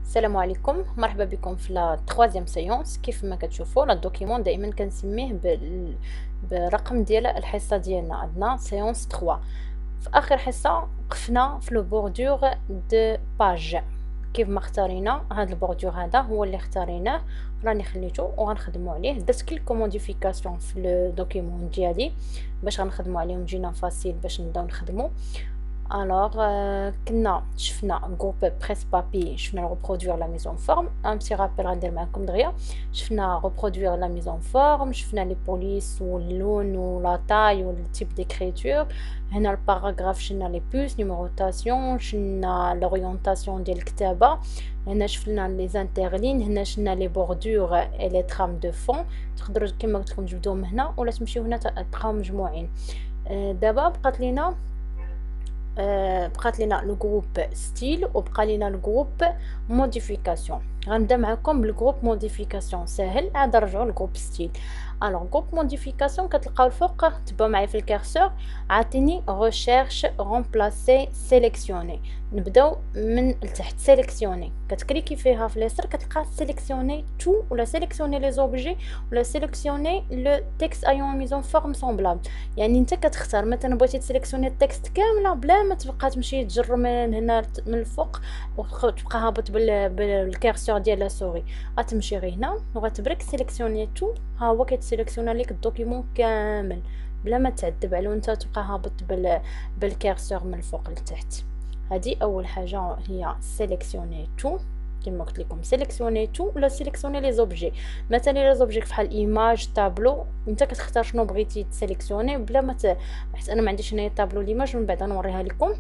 السلام عليكم، مرحبا بكم في لا troisième séance. كيف ما كتشوفوا لا دوكيمون دائما كنسميه بالرقم ديال الحصه ديالنا. عندنا séance 3. في اخر حصه وقفنا في لو بوردور دو باج. كيف ما اختارينا هذا البوردور، هذا هو اللي اختاريناه، راني خليته وغنخدموا عليه. درت كلكو موديفيكاسيون في لو دوكيمون ديالي باش غنخدموا عليهم، جينا فاسيل باش نبداو نخدموا. Alors, كنا شفنا جروب بريس بابي، شفنا reproduire la mise en forme. un petit rappel غندير معكم دغيا. شفنا reproduire la mise en forme، شفنا لي بوليس واللون ولا تاي والتيب ديكريتور. هنا الباراغراف شفنا لي بوس نيميروتاسيون، شفنا لورينتاسيون ديال الكتابه. هنا شفنا لي زانترلين، هنا شفنا لي بوردور اي لي ترام دو فون. تقدروا كما قلت لكم تبداو من هنا ولا تمشيو هنا تلقاو مجموعين. دابا بقات لينا لو جروب ستيل وبقى لينا لو جروب موديفيكاسيون. غنبدا معكم بالجروب موديفيكاسيون، ساهل عاد نرجعوا للجروب ستيل. الوغ جروب موديفيكاسيون كتلقاو الفوق، تبعوا معايا في الكارسور، عاطيني ريشيرش رومبلاسي سيليكسيوني. نبداو من التحت. سيليكسيوني كتكليكي فيها في اليسار كتلقى سيليكسيوني تو ولا سيليكسيوني لي زوبجي ولا سيليكسيوني لو تكست ايون ميزون فورم سومبلابل. يعني انت كتختار مثلا بغيتي تسيليكسيوني التكست كامله بلا ما تبقى تمشي تجر من هنا من الفوق وتبقى هابط بالكارسور ديال لا سوري. غتمشي غير هنا وغتبرك سيليكسيوني تو، ها هو كيتسيليكسيونا ليك الدوكيمون كامل بلا ما تعذب عليه وانت تبقى هابط بالكارسور من الفوق لتحت. هذه اول حاجه هي سيليكسيوني تو. كما قلت لكم سيليكسيوني تو ولا سيليكسيوني لي زوبجي. مثلا لي زوبجي فحال ايماج طابلو، انت كتختار شنو بغيتي تسيليكسيوني بلا ما حيت انا ما عنديش هنايا طابلو ليماج، من بعد نوريها لكم.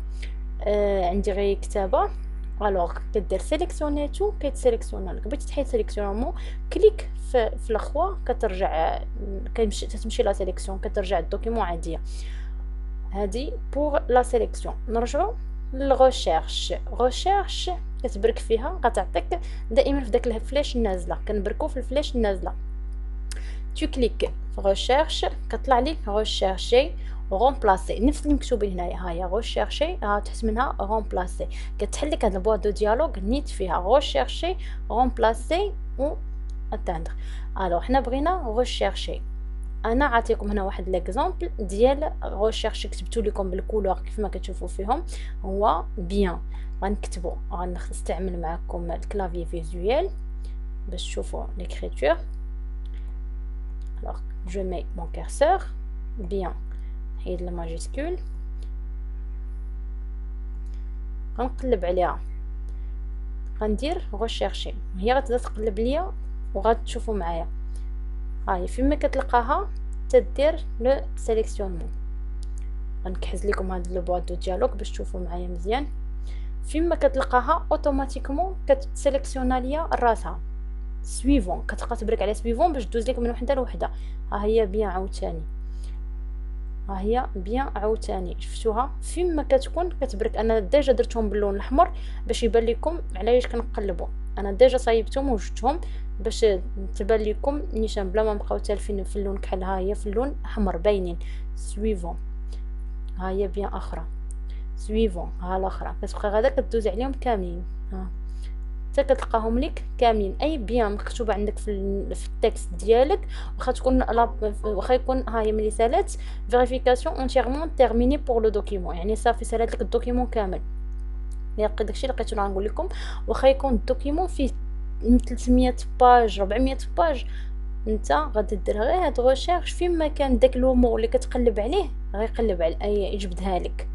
عندي غير كتابه. الوغ كدير سيليكسيوني تو كيتسيليكسيونا لك. بغيتي تحيد سيليكسيونمون كليك في الاخوا كترجع، تمشي لا سيليكسيون كترجع الدوكيمون عاديه. هذه بور لا سيليكسيون. نرجعوا للغوشيرش. غوشيرش كتبرك فيها غتعطيك دائما في داك الفلاش النازله، كنبركو في الفلاش النازله. تو كليك في غوشيرش كطلع لي غوشيرشي رومبلاسي، نفس اللي مكتوبين هنايا. ها هي غوشيرشي، ها تحت منها رومبلاسي. كتحل لك هاد البوا دو ديالوغ نيت فيها غوشيرشي رومبلاسي و اتاندر. الوغ حنا بغينا غوشيرشي. انا عطيكم هنا واحد ليكزامبل ديال غوشيرش كتبتو لكم بالكولور كيف ما كتشوفوا فيهم. هو بيان غنكتبو، غنستعمل معكم الكلافي فيزويل باش تشوفوا ليكريتور. alors je mets mon curseur bien، حيد الماجيسكول، غنقلب عليها، غندير غوشيرشي، هي غتبدا تقلب ليا وغتشوفوا معايا. هاي فيما كتلقاها تدير لو سيليكسيونمون. غنكحز لكم هاد لو بوادو ديالوغ باش تشوفوا معايا مزيان. فيما كتلقاها اوتوماتيكمون كتسيليكسيونا ليا راسها سويفون، كتبقى تبرك على سويفون باش دوز لك من وحده لوحده. ها هي بيان عاوتاني، ها هي بيان عاوتاني، شفتوها فيما كتكون كتبرك. انا ديجا درتهم باللون الاحمر باش يبان لكم علاش كنقلبوا. انا ديجا صايبتهم وجدتهم باش تبان لكم نيشان بلا ما نبقاو تالفين في اللون كحل. ها هي في اللون احمر باينين سويفون. ها هي بيان اخرى سويفون. ها الاخرى كتبقى غادا كدوز عليهم كاملين، ها حتى كتلقاهم لك كاملين. اي بيان مكتوبه عندك في التكست ديالك، واخا يكون ها هي ملي سالات فيريفيكاسيون اونتيرمون تيرميني بور لو دوكيمون، يعني صافي سالات لك الدوكيمون كامل. داكشي اللي لقيتو غنقول لكم. واخا يكون الدوكيمون فيه 300 باج 400 باج، انت غادي دير غير هاد غوشيرش فيما كان داك لو مو اللي كتقلب عليه غيقلب على يجبدها لك،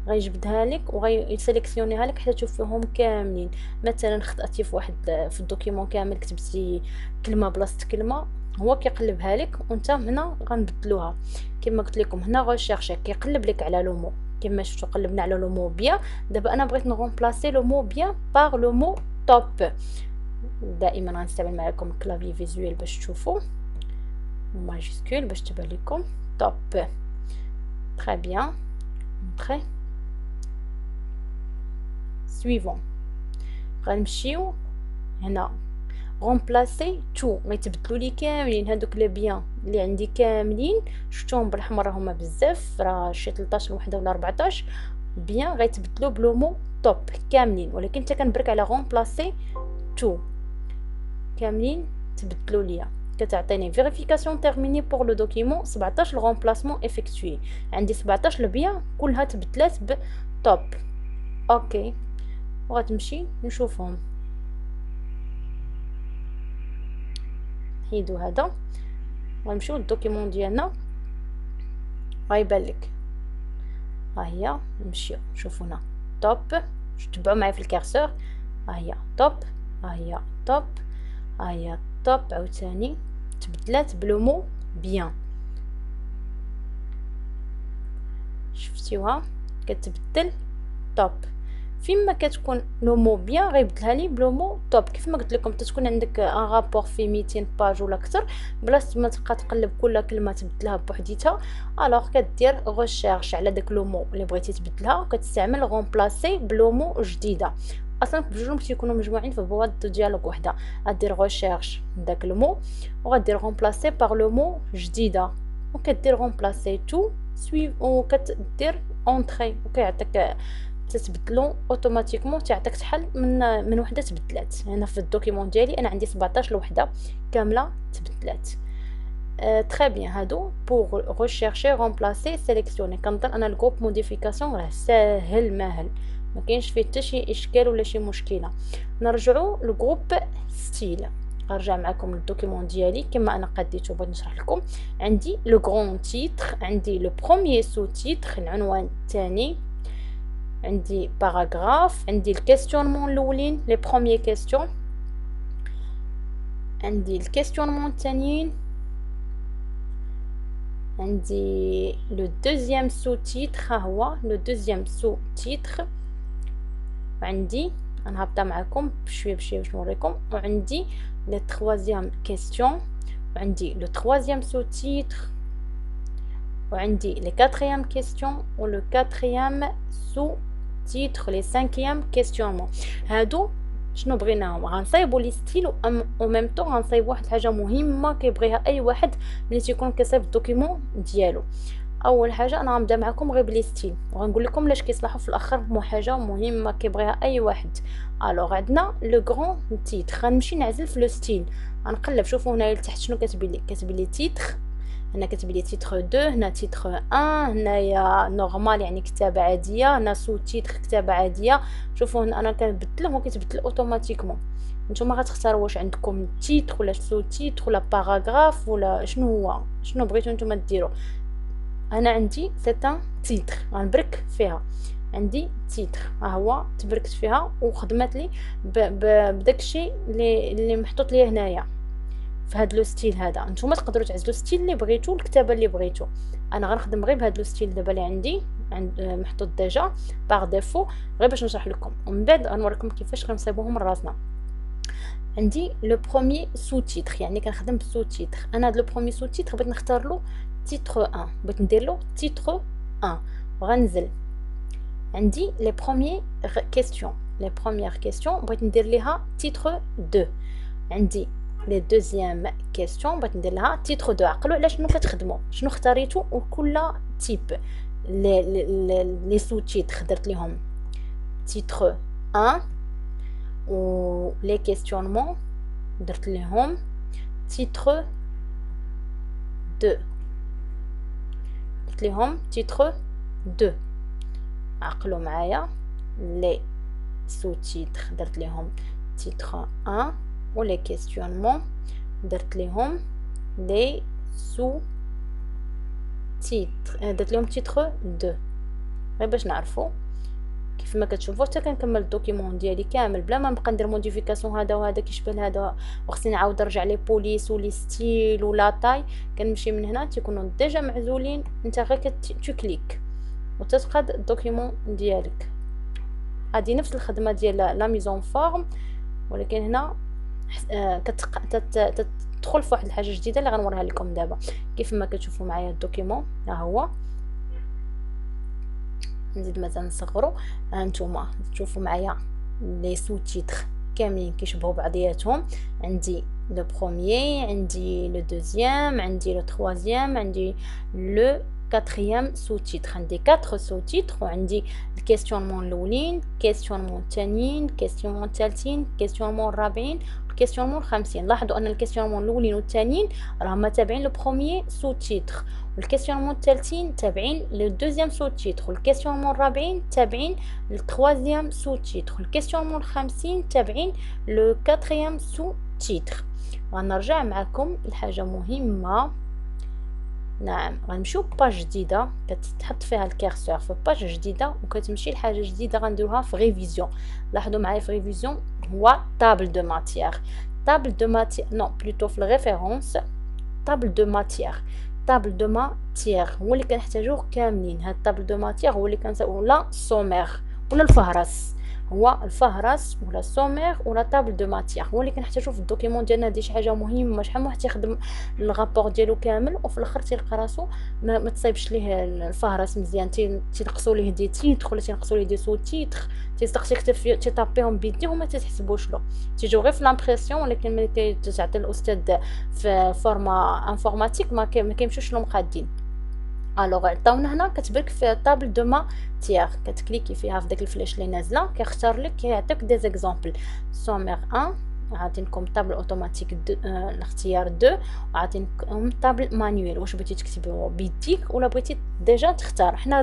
غيجبدها لك وغيسيليكسيونيها لك حتى تشوفيهم كاملين. مثلا خطاتي في واحد في الدوكيمون كامل كتبتي كلمه بلاصه كلمه، هو كيقلبها لك وانت هنا غنبدلوها. كما قلت لكم هنا غوشيرش كيقلب لك على لو مو كما شفتوا قلبنا على لو مو بيان. دابا انا بغيت نغومبلاسي لو مو بيان بار لو مو توب. دائما غنستعمل معكم كلافي فيزويل باش تشوفوا ماجيسكول باش تبان لكم توب. تري بيان تري سويفون. غنمشيو هنا رومبلاسي تو، غيتبدلوا لي كاملين هادوك لي بيان اللي عندي كاملين شفتوهم بالحمر هما بزاف، راه شي 13 وحده ولا 14 بيان غيتبدلوا بلو مو توب كاملين. ولكن حتى كنبرك على رومبلاسي تو كاملين تبدلوا ليا. كتعطيني فيريفيكاسيون تيرميني بور لو دوكيمون 17 الغومبلاسمون افيكتوي، عندي 17 البيان كلها تبدلات ب توب. اوكي وغتمشي نشوفهم. نحيدو هذا غنمشيو للدوكيمون ديالنا، غيبان لك ها هي. نمشيو نشوفو هنا توب، تبعوا معايا في الكارسور. ها هي توب، ها هي توب، ها هي توب عاوتاني تبدلات بلو مو بيان. شفتيوها كتبدل توب. فيما كتكون لو مو بيان غيبدلها لي بلو مو توب. كيف ما قلت لكم تكون عندك ان رابور في 200 باج ولا اكثر، بلاصه ما تبقى تقلب كل كلمه تبدلها بوحديتها، الوغ كدير ريشيرش على داك لو مو اللي بغيتي تبدلها وكتستعمل رومبلاسي بلو مو جديده. اصلا بجوجهم كيكونوا مجموعين في بواد دو ديالوغ وحده. غدير ريشيرش داك لو مو وغدير رومبلاسي بار لو مو جديده، وكدير رومبلاسي تو سويف وكتدير اونطري وكيعطيك تتبدلو اوتوماتيكمون. تعطيك شحال من وحده تبدلات. هنا في الدوكيمون ديالي انا عندي 17 وحده كامله تبدلات. تري بيان. هادو بوغ ريشيرشي رومبلاسي سيليكسيوني. كنظن انا الجروب موديفيكاسيون راه ساهل ماهل، ما كاينش فيه حتى شي اشكال ولا شي مشكله. نرجعوا للجروب ستيل. غنرجع معكم للدوكيمون ديالي كما انا قديته بغيت نشرح لكم. عندي لو غران تيتر، عندي لو بروميير سو تيتر العنوان الثاني، عندي باراغراف، عندي الكيستيونمون الاولين لي بروميير كيستيون، عندي الكيستيونمون الثانيين، عندي لو دوزيام سو تيتر، ها هو لو دوزيام سو تيتر، وعندي انا هبطه معكم بشويه بشويه باش نوريكم، وعندي لي تروازيام كيستيون، وعندي لو تروازيام سو تيتر، وعندي لي كاتريام كيستيون ولو كاتريام سو تيتر لي سانكيام كيستيونمون. هادو شنو بغيناهم؟ غنصايبوا لي ستيل او ميم طون غنصايبوا واحد الحاجه مهمه كيبغيها اي واحد ملي تيكون كيصايب الدوكيمون ديالو. اول حاجه انا غنبدا معكم غير بلي ستيل وغنقول لكم لاش كيصلحوا في الاخر حاجه مهمه كيبغيها اي واحد. الوغ عندنا لو غران تيتر، غنمشي نعزل في لو ستيل غنقلب. شوفوا هنايا لتحت شنو كتبين لي؟ كتبين لي تيتر، هنا كتب لي تيتر 2، هنا تيتر 1، هنايا نورمال يعني كتابه عاديه، هنا سو تيتر كتابه عاديه. شوفوا هنا انا كنبدل هو كيتبدل اوتوماتيكمون. نتوما غتختاروا واش عندكم تيتر ولا سو تيتر ولا باراغراف ولا شنو هو، شنو بغيتو نتوما ديروا. انا عندي سيتان تيتر غنبرك فيها، عندي تيتر ها هو تبركت فيها وخدمت لي بداكشي اللي محطوط ليا هنايا في هاد لو ستيل هذا. نتوما تقدروا تعزلوا ستيل اللي بغيتو، الكتابه اللي بغيتو. انا غنخدم غير بهاد لو ستيل دابا اللي عندي محطوط ديجا باغ ديفو غير باش نشرح لكم، ومن بعد غنوريكم كيفاش غنصايبوهم من راسنا. عندي لو بروميير سو تيتر يعني كنخدم بسو تيتر. انا هاد لو بروميير سو تيتر بغيت نختار له تيتر 1، بغيت ندير له تيتر 1. غنزل عندي لي بروميير كيستيون، لي بروميير كيستيون بغيت ندير ليها تيتر 2. عندي لي دوزيام كيستيون بغيت ندير لها تيتر 2. عقلوا على شنو كتخدموا، شنو اختاريتو، وكل تيب لي سو تيتر درت ليهم تيتر 1، و لي كيستيونمون درت ليهم تيتر 2، درت ليهم تيتر 2. عقلوا معايا لي سو تيتر درت ليهم تيتر 1، و لي كيستيونمون درت ليهم لي سو تيتر درت ليهم تيتر 2. غير باش نعرفوا كيف ما كتشوفوا حتى كنكمل الدوكيمون ديالي كامل بلا ما نبقى ندير موديفيكاسيون هذا وهذا كيشبه هذا وخصني نعاود نرجع لي بوليس ولي ستيل ولا طاي. كنمشي من هنا تيكونوا ديجا معزولين، انت غير كليك وتتقاد الدوكيمون ديالك. هذه نفس الخدمه ديال لا ميزون فورم، ولكن هنا تدخل في واحد الحاجه جديده اللي غنوريها لكم دابا. كيف ما كتشوفوا معايا الدوكيمون ها هو، نزيد مثلا نصغروا. هانتوما تشوفوا معايا لي سو تيتر كاملين كيشبهوا بعضياتهم. عندي لو بروميير، عندي لو دوزيام، عندي لو تروازيام، عندي لو كاتريام سو تيتر. عندي 4 سو تيتر وعندي الكيستيونمون الاولين، كيستيونمون الثانيين، كيستيونمون الثالثين، كيستيونمون الرابعين، الكيستيونمون الخامسين. لاحظوا ان الكيستيونمون الاولين والثانيين راهما تابعين لو بروميير سو تيتر، والكيستيونمون الثالثين تابعين لو دوزيام سو تيتر، والكيستيونمون الرابعين تابعين للتروازيام سو تيتر، والكيستيونمون الخامسين تابعين لو كاتريام سو تيتر. غنرجع معكم لحاجه مهمه. نعم غنمشيو باج جديده كتحط فيها الكيرسور في باج جديده وكتمشي لحاجه جديده غنديروها في ريفيزيون. لاحظوا معايا في ريفيزيون هو طابل دو ماتيير، طابل دو ماتيير نو بلوتو في الريفيرونس طابل دو ماتيير، طابل دو ماتيير هو اللي كنحتاجوه كاملين. هاد طابل دو ماتيير هو اللي كنسميوه لا سومير ولا الفهرس، هو الفهرس ولا السومير ولا طابل دو ماتيير هو اللي كنحتاجوه في الدوكيمون ديالنا. هادي شي حاجه مهمه، شحال من واحد تيخدم الرابور ديالو كامل وفي الاخر تيلقى راسو ما تصايبش ليه الفهرس مزيان، تينقصوا ليه دي تيتر ولا تينقصوا ليه دي سو تيتر، تيستقص يكتب تيطابيهم بيديه وما تتحسبوش له، تيجيو غير في لامبريسيون. ولكن ملي تعطي الاستاذ في فورما انفورماتيك ما كيمشوش لهم قادين. الوغ عطاونا هنا كتبرك في طابل دو ماتيير، كتكليكي فيها في داك الفلاش اللي نازله كيختار لك كيعطيك دي زيكزامبل. سومير 1 عاطينكم طابل اوتوماتيك الاختيار 2 وعاطينكم طابل مانيويل، واش بغيتي تكتبيه بيديك ولا بغيتي ديجا تختار. حنا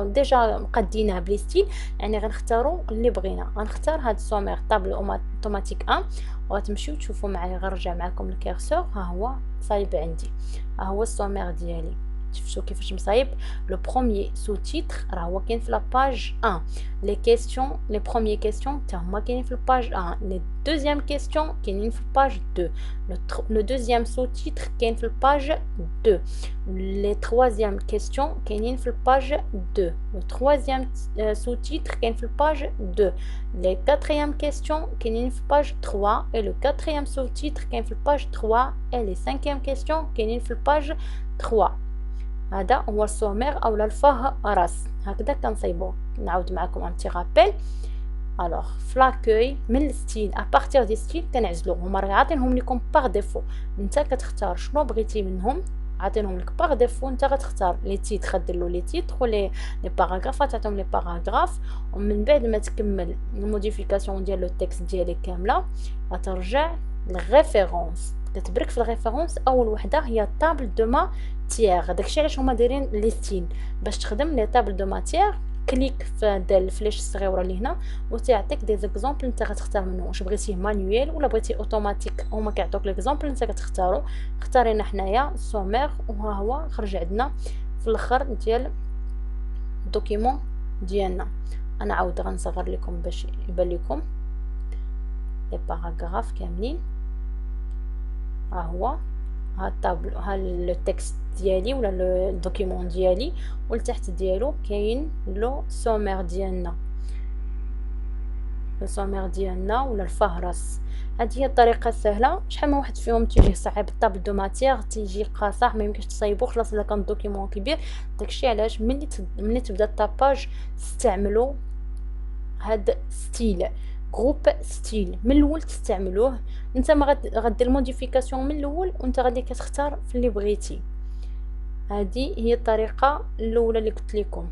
ديجا مقادينها بلي ستيل، يعني غنختاروا اللي بغينا. غنختار هاد سومير طابل اوتوماتيك 1 وغتمشيو تشوفوا معايا. غنرجع معكم الكيرسور، ها هو صايب عندي، ها هو السومير ديالي. شفتوا كيفاش مصايب؟ لو بروميير سو تيتر راه هو كاين في لاباج 1، لي كيسيون لي بروميير كيسيون حتى هما كاينين في الباج 1، لي دوزيام كيسيون كاينين في الباج 2، لو دوزيام سو تيتر كاين في الباج 2، لي تروازيام كيسيون كاينين في الباج 2، لو تروازيام سو تيتر كاين في الباج 2، لي كاتريام كيسيون كاينين في الباج 3 et لو كاتريام سو تيتر كاين في الباج 3 et لي سانكيام كيسيون كاينين في الباج 3. هذا هو السومير اولا الفهرس. هكذا كنصايبوه. نعاود معكم ان تي رابيل. الوغ في لاكوي من الستيل ابارتير دي ستيل كنعزلوه، هما راه عاطينهم لكم باغ ديفو، انت كتختار شنو بغيتي منهم، عاطينهم لك باغ ديفو. انت غتختار لي تيتر غدير له لي تيتر ولي لي باراغراف غتعطيهم لي باراغراف، ومن بعد ما تكمل الموديفيكاسيون ديال لو تيكست ديالك كامله غترجع للريفيرونس. كتبرك في الريفيرونس اول وحده هي طابل دو ماتيير. داكشي علاش هما دايرين لي ستيل باش تخدم لي طابل دو ماتيير. كليك في دال الفلاش الصغيره اللي هنا وتعطيك دي زيكزامبل انت غتختار منه واش بغيتيه مانيويل ولا بغيتي اوتوماتيك. هما كيعطوك ليكزامبل انت كتختاروا. اختارينا حنايا سومير وها هو خرج عندنا في الاخر ديال الدوكيمون ديالنا. انا عاود غنصغر لكم باش يبان لكم لي باراغراف كاملين. ها هو ها الطابلو ها لو تكست ديالي ولا لو دوكيمون ديالي، والتحت ديالو كاين لو سومير ديالنا، لو سومير ديالنا ولا الفهرس. هذه هي الطريقه السهله. شحال من واحد فيهم تيجي صعيب الطابل دو ماتيير تيجي قاصح ما يمكنش تصايبو، خلاص الا كان دوكيمون كبير. داكشي علاش ملي تبدا الطاباج تستعملوا هاد ستيل جروب ستيل من الاول تستعملوه. انت ما غدير موديفيكاسيون من الاول وانت غادي كتختار في اللي بغيتي. هذه هي الطريقه الاولى اللي قلت لكم.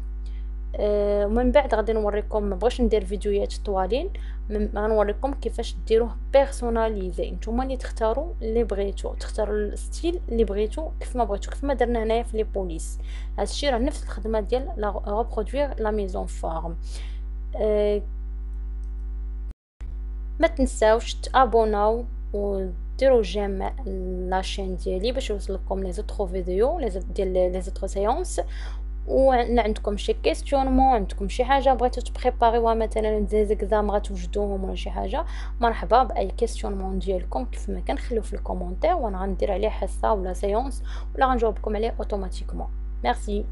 ومن بعد غادي نوريكم، ما بغيتش ندير فيديوهات طوالين، غنوريكم كيفاش ديروه بيرسوناليزي. نتوما اللي تختاروا اللي بغيتو، تختاروا الستيل اللي بغيتو كيف ما بغيتو، كيف ما درنا هنايا في لي بوليس. هادشي راه نفس الخدمه ديال لا ريبرودوير لا ميزون فورم. ما تنساوش تابوناو وديروا جيم لاشين ديالي باش يوصلكم لي زوطرو فيديو ديال لي زوطرو سيونس. ولا عندكم شي كيستيونمون، عندكم شي حاجه بغيتو تبريباريوها مثلا دي زيكزام غتوجدوهم ولا شي حاجه، مرحبا باي كيستيونمون ديالكم كيف ما كان خليو في الكومونتير وانا غندير عليه حصه ولا سيونس ولا غنجاوبكم عليه اوتوماتيكمون. ميرسي.